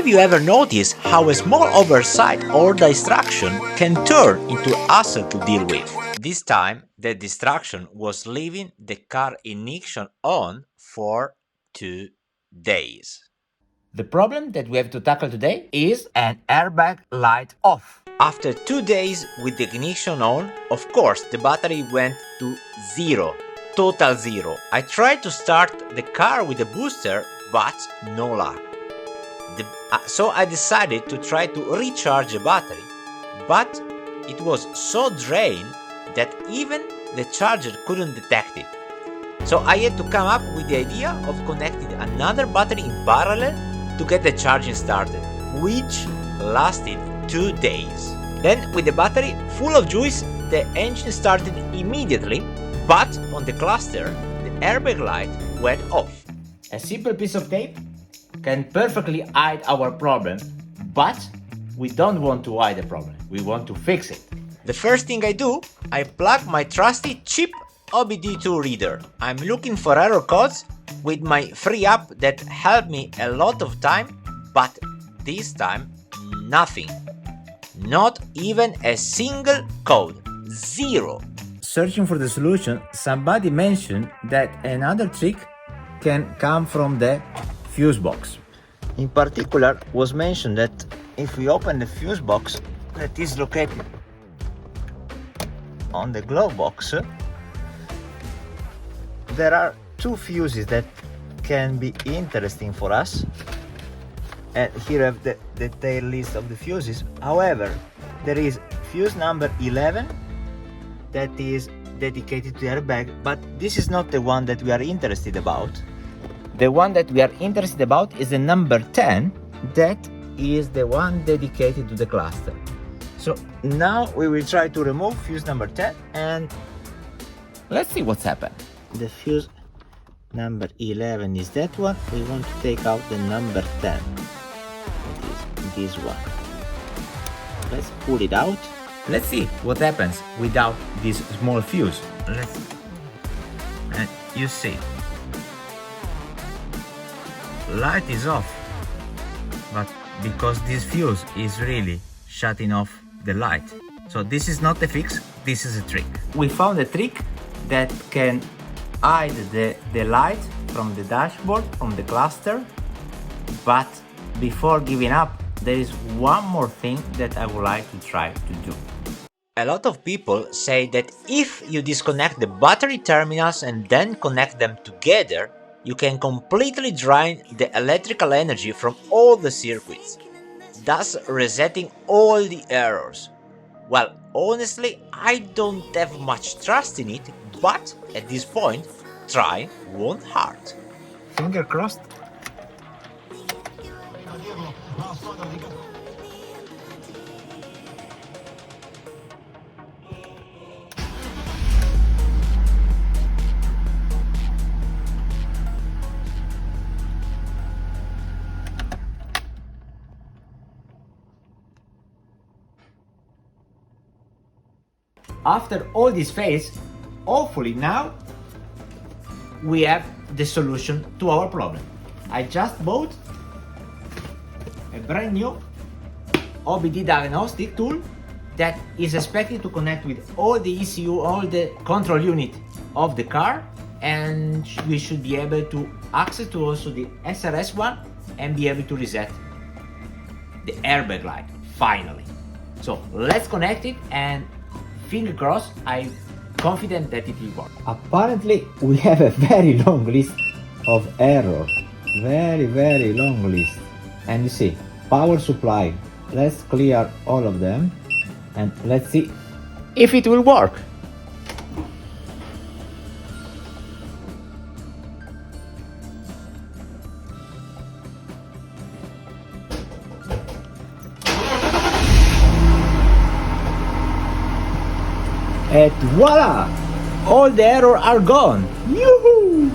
Have you ever noticed how a small oversight or distraction can turn into a hassle to deal with? This time, the distraction was leaving the car ignition on for 2 days. The problem that we have to tackle today is an airbag light off. After 2 days with the ignition on, of course the battery went to zero, total zero. I tried to start the car with a booster, but no luck. So I decided to try to recharge the battery, but it was so drained that even the charger couldn't detect it. So I had to come up with the idea of connecting another battery in parallel to get the charging started, which lasted 2 days. Then, with the battery full of juice, the engine started immediately, but on the cluster, the airbag light went off. A simple piece of tape can perfectly hide our problem, but we don't want to hide the problem, we want to fix it. The first thing I do, I plug my trusty cheap OBD2 reader. I'm looking for error codes with my free app that helped me a lot of time, but this time nothing. Not even a single code. Zero. Searching for the solution, somebody mentioned that another trick can come from the fuse box. In particular, was mentioned that if we open the fuse box that is located on the glove box, there are 2 fuses that can be interesting for us. And here I have the detailed list of the fuses. However, there is fuse number 11 that is dedicated to the airbag, but this is not the one that we are interested about. The one that we are interested about is the number 10, that is the one dedicated to the cluster. So now we will try to remove fuse number 10 and let's see what's happened. the fuse number 11 is that one. We want to take out the number 10. It is this one. Let's pull it out. Let's see what happens without this small fuse. And you see, light is off, but because this fuse is really shutting off the light. So this is not a fix, this is a trick. We found a trick that can hide the light from the dashboard, from the cluster, but before giving up, there is one more thing that I would like to try to do. A lot of people say that if you disconnect the battery terminals and then connect them together, you can completely drain the electrical energy from all the circuits, thus resetting all the errors. Well, honestly, I don't have much trust in it, but at this point, try won't hurt. Finger crossed. After all this phase, hopefully now we have the solution to our problem. I just bought a brand new OBD diagnostic tool that is expected to connect with all the ECU, all the control unit of the car, and we should be able to access to also the SRS one and be able to reset the airbag light finally. So let's connect it, and finger crossed, I'm confident that it will work. Apparently we have a very long list of errors, very long list. And you see, power supply, let's clear all of them and let's see if it will work. And voila! All the errors are gone! Yoo-hoo!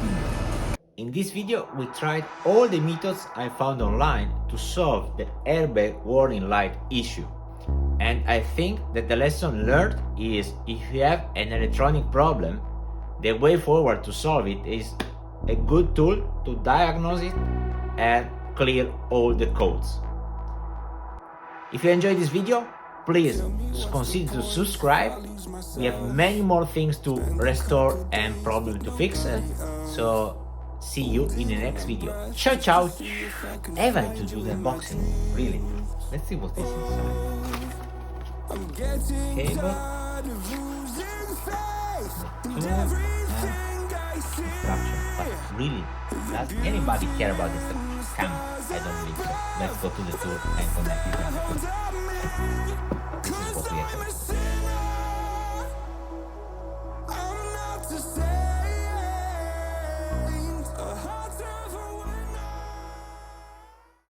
In this video, we tried all the methods I found online to solve the airbag warning light issue. And I think that the lesson learned is if you have an electronic problem, the way forward to solve it is a good tool to diagnose it and clear all the codes. If you enjoyed this video, please consider to subscribe. We have many more things to restore and problem to fix, so see you in the next video. Ciao ciao! I like to do the unboxing, really. Let's see what is inside. Cable, instruction. But really, does anybody care about this? Come, I don't believe so. Let's go to the tour and connect it.